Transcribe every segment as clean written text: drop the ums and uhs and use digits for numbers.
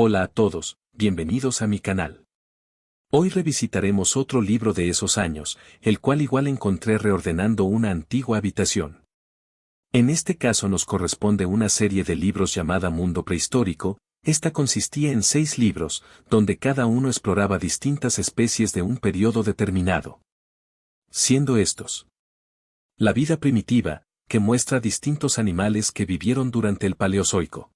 Hola a todos, bienvenidos a mi canal. Hoy revisitaremos otro libro de esos años, el cual igual encontré reordenando una antigua habitación. En este caso nos corresponde una serie de libros llamada Mundo Prehistórico. Esta consistía en 6 libros, donde cada uno exploraba distintas especies de un periodo determinado. Siendo estos: La vida primitiva, que muestra distintos animales que vivieron durante el Paleozoico.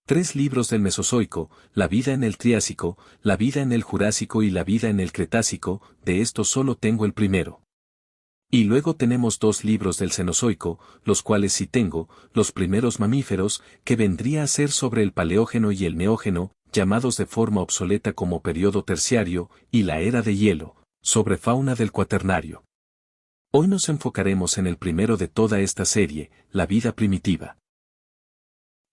3 libros del Mesozoico, la vida en el Triásico, la vida en el Jurásico y la vida en el Cretácico. De estos solo tengo el primero. Y luego tenemos 2 libros del Cenozoico, los cuales sí tengo, los primeros mamíferos, que vendría a ser sobre el Paleógeno y el Neógeno, llamados de forma obsoleta como periodo terciario, y la era de hielo, sobre fauna del Cuaternario. Hoy nos enfocaremos en el primero de toda esta serie, la vida primitiva.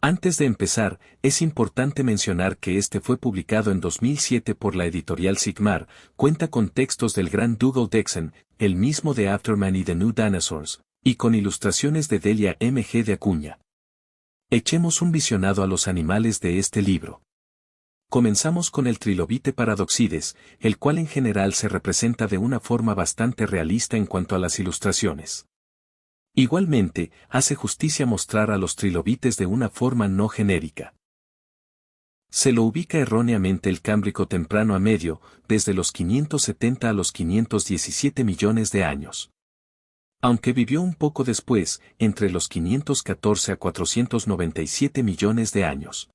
Antes de empezar, es importante mencionar que este fue publicado en 2007 por la editorial Sigmar, cuenta con textos del gran Dougal Dixon, el mismo de Afterman y The New Dinosaurs, y con ilustraciones de Delia M.G. de Acuña. Echemos un visionado a los animales de este libro. Comenzamos con el trilobite Paradoxides, el cual en general se representa de una forma bastante realista en cuanto a las ilustraciones. Igualmente, hace justicia mostrar a los trilobites de una forma no genérica. Se lo ubica erróneamente el Cámbrico temprano a medio, desde los 570 a los 517 millones de años. Aunque vivió un poco después, entre los 514 a 497 millones de años.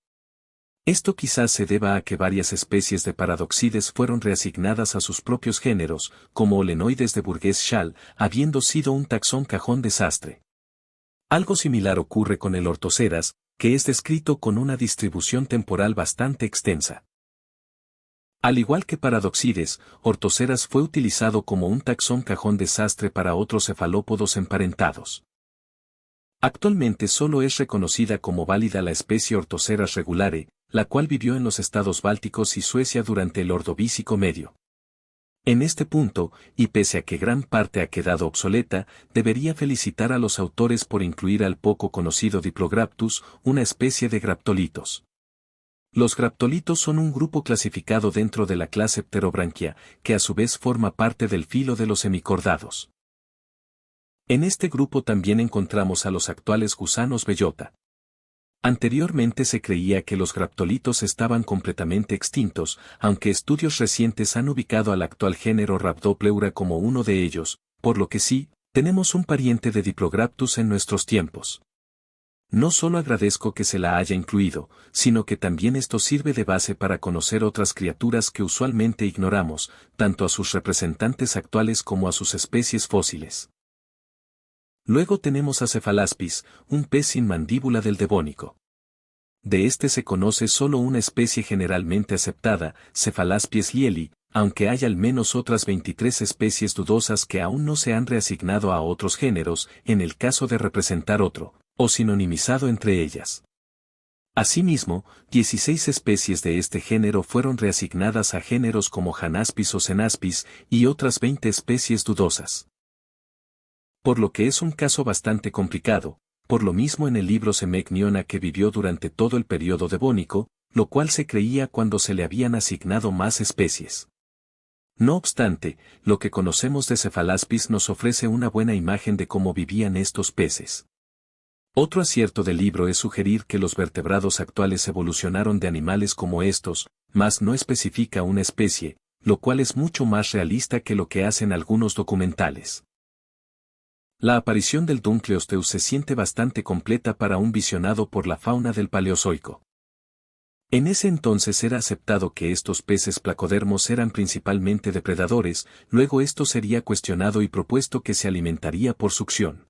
Esto quizás se deba a que varias especies de Paradoxides fueron reasignadas a sus propios géneros, como Olenoides de Burgess-Shale, habiendo sido un taxón cajón desastre. Algo similar ocurre con el Orthoceras, que es descrito con una distribución temporal bastante extensa. Al igual que Paradoxides, Orthoceras fue utilizado como un taxón cajón desastre para otros cefalópodos emparentados. Actualmente solo es reconocida como válida la especie Orthoceras regulare, la cual vivió en los estados bálticos y Suecia durante el Ordovícico medio. En este punto, y pese a que gran parte ha quedado obsoleta, debería felicitar a los autores por incluir al poco conocido Diplograptus, una especie de graptolitos. Los graptolitos son un grupo clasificado dentro de la clase Pterobranchia, que a su vez forma parte del filo de los hemicordados. En este grupo también encontramos a los actuales gusanos bellota. Anteriormente se creía que los graptolitos estaban completamente extintos, aunque estudios recientes han ubicado al actual género Rhabdopleura como uno de ellos, por lo que sí, tenemos un pariente de Diplograptus en nuestros tiempos. No solo agradezco que se la haya incluido, sino que también esto sirve de base para conocer otras criaturas que usualmente ignoramos, tanto a sus representantes actuales como a sus especies fósiles. Luego tenemos a Cephalaspis, un pez sin mandíbula del Devónico. De este se conoce solo una especie generalmente aceptada, Cephalaspis lieli, aunque hay al menos otras 23 especies dudosas que aún no se han reasignado a otros géneros, en el caso de representar otro, o sinonimizado entre ellas. Asimismo, 16 especies de este género fueron reasignadas a géneros como Hanaspis o Cenaspis, y otras 20 especies dudosas. Por lo que es un caso bastante complicado, por lo mismo en el libro se menciona que vivió durante todo el periodo devónico, lo cual se creía cuando se le habían asignado más especies. No obstante, lo que conocemos de Cephalaspis nos ofrece una buena imagen de cómo vivían estos peces. Otro acierto del libro es sugerir que los vertebrados actuales evolucionaron de animales como estos, mas no especifica una especie, lo cual es mucho más realista que lo que hacen algunos documentales. La aparición del Dunkleosteus se siente bastante completa para un visionado por la fauna del Paleozoico. En ese entonces era aceptado que estos peces placodermos eran principalmente depredadores, luego esto sería cuestionado y propuesto que se alimentaría por succión.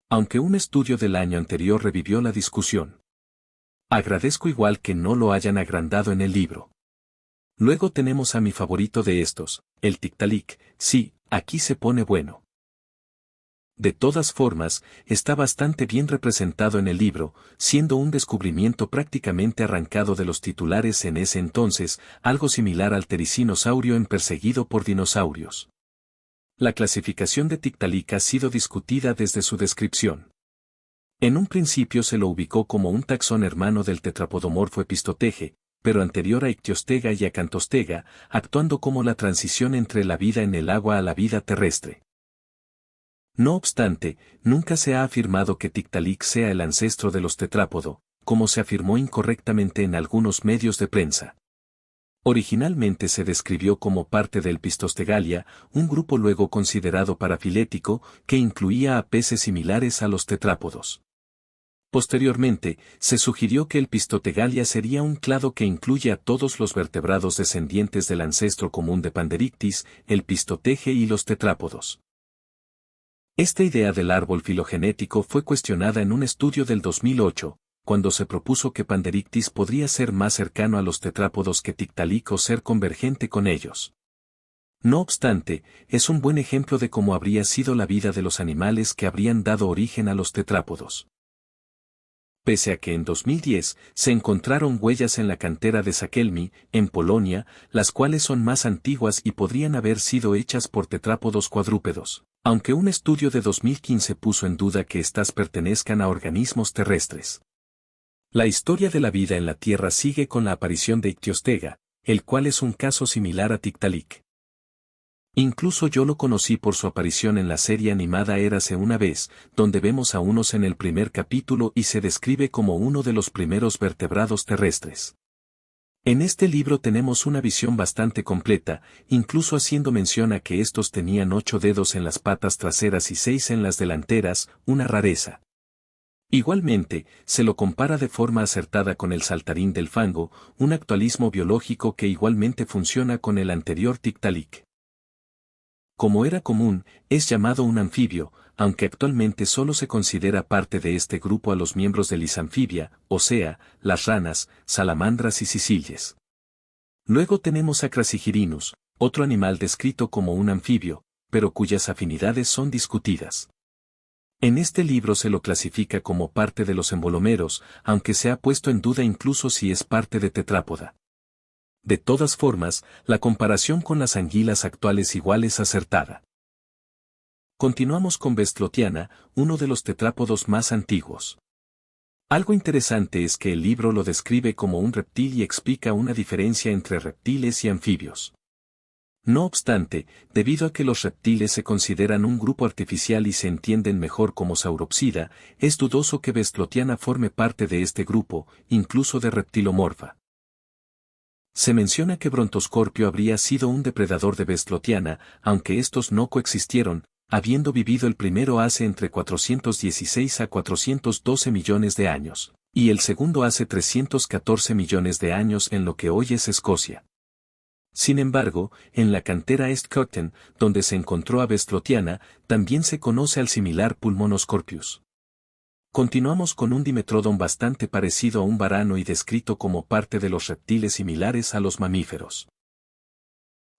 Aunque un estudio del año anterior revivió la discusión. Agradezco igual que no lo hayan agrandado en el libro. Luego tenemos a mi favorito de estos, el Tiktaalik. Sí, aquí se pone bueno. De todas formas, está bastante bien representado en el libro, siendo un descubrimiento prácticamente arrancado de los titulares en ese entonces, algo similar al Ptericinosaurio en Perseguido por dinosaurios. La clasificación de Tiktaalik ha sido discutida desde su descripción. En un principio se lo ubicó como un taxón hermano del tetrapodomorfo Epistotege, pero anterior a Ictiostega y Acantostega, actuando como la transición entre la vida en el agua a la vida terrestre. No obstante, nunca se ha afirmado que Tiktaalik sea el ancestro de los tetrápodo, como se afirmó incorrectamente en algunos medios de prensa. Originalmente se describió como parte del Pistostegalia, un grupo luego considerado parafilético, que incluía a peces similares a los tetrápodos. Posteriormente, se sugirió que el Pistotegalia sería un clado que incluye a todos los vertebrados descendientes del ancestro común de Panderictis, el Pistoteje y los tetrápodos. Esta idea del árbol filogenético fue cuestionada en un estudio del 2008, cuando se propuso que Panderictis podría ser más cercano a los tetrápodos que Tiktaalik o ser convergente con ellos. No obstante, es un buen ejemplo de cómo habría sido la vida de los animales que habrían dado origen a los tetrápodos. Pese a que en 2010 se encontraron huellas en la cantera de Sakelmi, en Polonia, las cuales son más antiguas y podrían haber sido hechas por tetrápodos cuadrúpedos, aunque un estudio de 2015 puso en duda que éstas pertenezcan a organismos terrestres. La historia de la vida en la Tierra sigue con la aparición de Ictiostega, el cual es un caso similar a Tiktaalik. Incluso yo lo conocí por su aparición en la serie animada Érase una vez, donde vemos a unos en el primer capítulo y se describe como uno de los primeros vertebrados terrestres. En este libro tenemos una visión bastante completa, incluso haciendo mención a que estos tenían 8 dedos en las patas traseras y 6 en las delanteras, una rareza. Igualmente, se lo compara de forma acertada con el saltarín del fango, un actualismo biológico que igualmente funciona con el anterior Tiktaalik. Como era común, es llamado un anfibio, aunque actualmente solo se considera parte de este grupo a los miembros de Lisanfibia, o sea, las ranas, salamandras y sicilies. Luego tenemos a Crassigyrinus, otro animal descrito como un anfibio, pero cuyas afinidades son discutidas. En este libro se lo clasifica como parte de los embolomeros, aunque se ha puesto en duda incluso si es parte de tetrápoda. De todas formas, la comparación con las anguilas actuales igual es acertada. Continuamos con Bestlotiana, uno de los tetrápodos más antiguos. Algo interesante es que el libro lo describe como un reptil y explica una diferencia entre reptiles y anfibios. No obstante, debido a que los reptiles se consideran un grupo artificial y se entienden mejor como Sauropsida, es dudoso que Bestlotiana forme parte de este grupo, incluso de Reptilomorpha. Se menciona que Brontoscorpio habría sido un depredador de Bestlotiana, aunque estos no coexistieron, habiendo vivido el primero hace entre 416 a 412 millones de años, y el segundo hace 314 millones de años en lo que hoy es Escocia. Sin embargo, en la cantera East-Cocten, donde se encontró a Bestlotiana, también se conoce al similar Pulmonoscorpius. Continuamos con un Dimetrodon bastante parecido a un varano y descrito como parte de los reptiles similares a los mamíferos.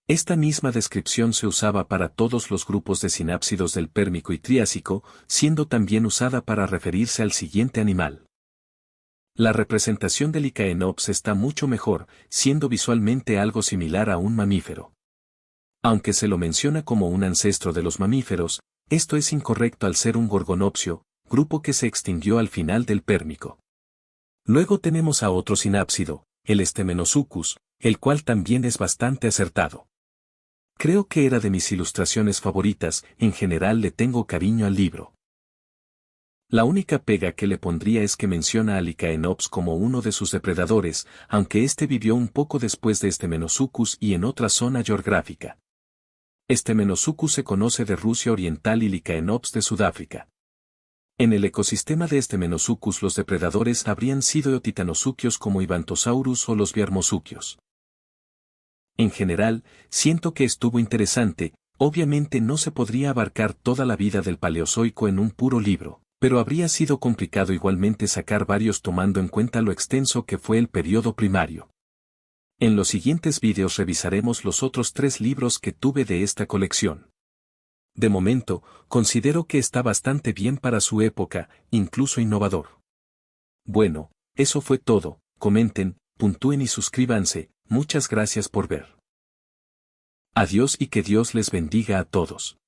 Esta misma descripción se usaba para todos los grupos de sinápsidos del Pérmico y Triásico, siendo también usada para referirse al siguiente animal. La representación del Lycaenops está mucho mejor, siendo visualmente algo similar a un mamífero. Aunque se lo menciona como un ancestro de los mamíferos, esto es incorrecto al ser un gorgonopsio, grupo que se extinguió al final del Pérmico. Luego tenemos a otro sinápsido, el Stemenosuchus, el cual también es bastante acertado. Creo que era de mis ilustraciones favoritas, en general le tengo cariño al libro. La única pega que le pondría es que menciona a Lycaenops como uno de sus depredadores, aunque este vivió un poco después de Stemenosuchus y en otra zona geográfica. Stemenosuchus se conoce de Rusia Oriental y Lycaenops de Sudáfrica. En el ecosistema de Stemenosuchus los depredadores habrían sido eotitanosuquios como Ibantosaurus o los biarmosuquios. En general, siento que estuvo interesante, obviamente no se podría abarcar toda la vida del Paleozoico en un puro libro, pero habría sido complicado igualmente sacar varios tomando en cuenta lo extenso que fue el periodo primario. En los siguientes vídeos revisaremos los otros 3 libros que tuve de esta colección. De momento, considero que está bastante bien para su época, incluso innovador. Bueno, eso fue todo, comenten, puntúen y suscríbanse, muchas gracias por ver. Adiós y que Dios les bendiga a todos.